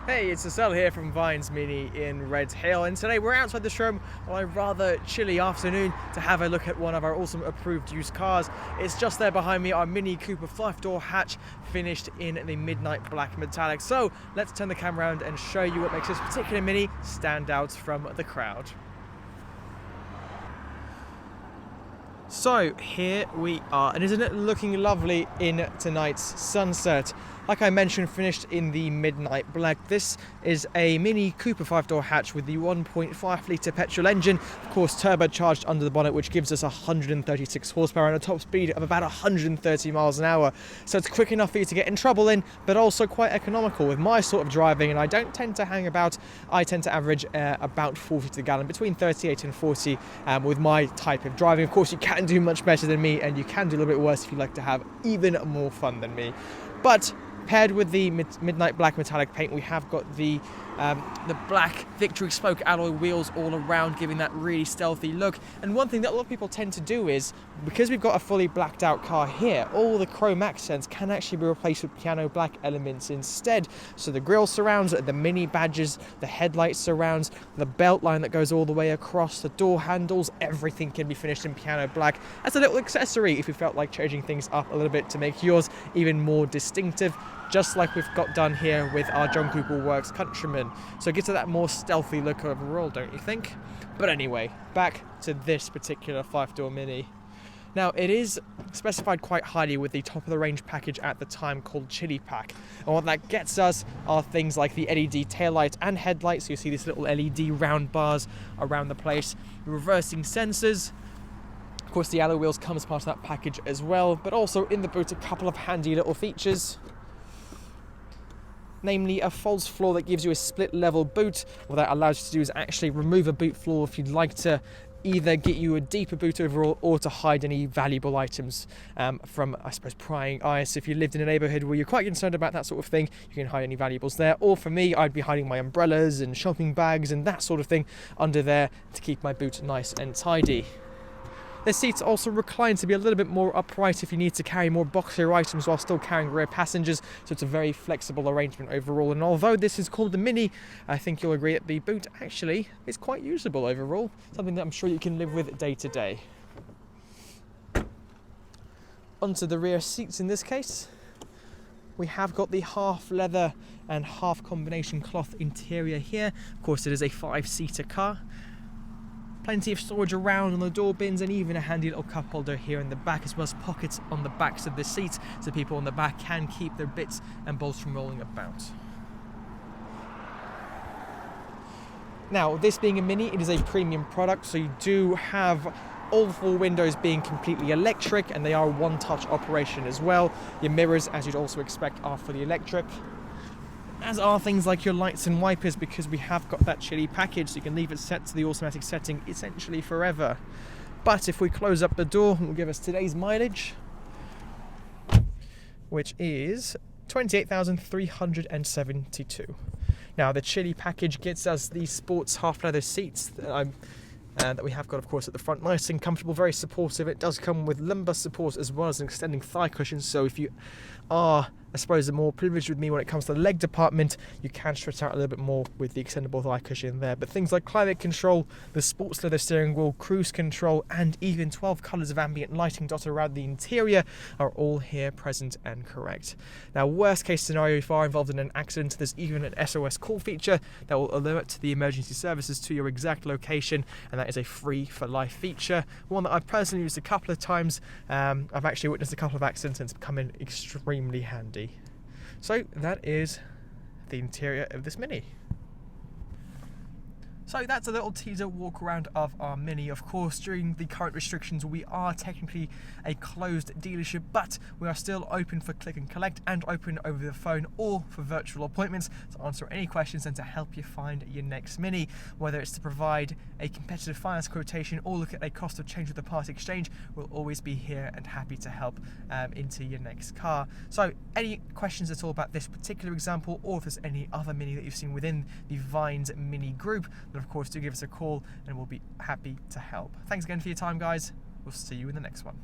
Hey, it's Estelle here from Vines Mini in Red Hill, and today we're outside the showroom on a rather chilly afternoon to have a look at one of our awesome approved used cars. It's just there behind me, our Mini Cooper 5-door hatch, finished in the midnight black metallic. So let's turn the camera around and show you what makes this particular Mini stand out from the crowd. So here we are, and isn't it looking lovely in tonight's sunset? Like I mentioned, finished in the midnight black. This is a Mini Cooper 5-door hatch with the 1.5 litre petrol engine, of course turbocharged under the bonnet, which gives us 136 horsepower and a top speed of about 130 miles an hour. So it's quick enough for you to get in trouble in, but also quite economical with my sort of driving, and I don't tend to hang about. I tend to average about 40 to the gallon, between 38 and 40 with my type of driving. Of course, you can do much better than me, and you can do a little bit worse if you like to have even more fun than me. But paired with the midnight black metallic paint, we have got the black Victory spoke alloy wheels all around, giving that really stealthy look. And one thing that a lot of people tend to do is, because we've got a fully blacked out car here, all the chrome accents can actually be replaced with piano black elements instead. So the grille surrounds, the mini badges, the headlight surrounds, the belt line that goes all the way across, the door handles, everything can be finished in piano black as a little accessory if you felt like changing things up a little bit to make yours even more distinctive, just like we've got done here with our John Cooper Works Countryman. So it gives it that more stealthy look overall, don't you think? But anyway, back to this particular 5-door Mini. Now, it is specified quite highly with the top-of-the-range package at the time called Chili Pack. And what that gets us are things like the LED taillight and headlights. So you see these little LED round bars around the place. The reversing sensors. Of course, the alloy wheels come as part of that package as well. But also in the boot, a couple of handy little features. Namely, a false floor that gives you a split level boot. What that allows you to do is actually remove a boot floor if you'd like to either get you a deeper boot overall or to hide any valuable items from, I suppose, prying eyes. So if you lived in a neighbourhood where you're quite concerned about that sort of thing, you can hide any valuables there. Or for me, I'd be hiding my umbrellas and shopping bags and that sort of thing under there to keep my boot nice and tidy. The seats also recline to be a little bit more upright if you need to carry more boxier items while still carrying rear passengers, so it's a very flexible arrangement overall. And although this is called the Mini, I think you'll agree that the boot actually is quite usable overall, something that I'm sure you can live with day to day. Onto the rear seats in this case. We have got the half leather and half combination cloth interior here. Of course, it is a 5-seater car. Plenty of storage around on the door bins, and even a handy little cup holder here in the back, as well as pockets on the backs of the seats so people on the back can keep their bits and bolts from rolling about. Now, this being a Mini, it is a premium product, so you do have all 4 windows being completely electric, and they are a one-touch operation as well. Your mirrors, as you'd also expect, are fully electric, as are things like your lights and wipers, because we have got that chili package, so you can leave it set to the automatic setting essentially forever. But if we close up the door, it will give us today's mileage, which is 28,372. Now, the chili package gets us these sports half leather seats that we have got, of course, at the front. Nice and comfortable, very supportive. It does come with lumbar support as well as an extending thigh cushion, so if you are, I suppose, more privileged with me when it comes to the leg department, you can stretch out a little bit more with the extendable thigh cushion there. But things like climate control, the sports leather steering wheel, cruise control, and even 12 colours of ambient lighting dotted around the interior are all here present and correct. Now, worst case scenario, if you are involved in an accident, there's even an SOS call feature that will alert the emergency services to your exact location, and that is a free for life feature, one that I've personally used a couple of times. I've actually witnessed a couple of accidents, and it's come in extremely handy. So that is the interior of this Mini. So that's a little teaser walk around of our Mini. Of course, during the current restrictions, we are technically a closed dealership, but we are still open for click and collect and open over the phone or for virtual appointments to answer any questions and to help you find your next Mini. Whether it's to provide a competitive finance quotation or look at a cost of change with the part exchange, we'll always be here and happy to help into your next car. So any questions at all about this particular example, or if there's any other Mini that you've seen within the Vines Mini group, then of course do give us a call and we'll be happy to help. Thanks again for your time, guys. We'll see you in the next one.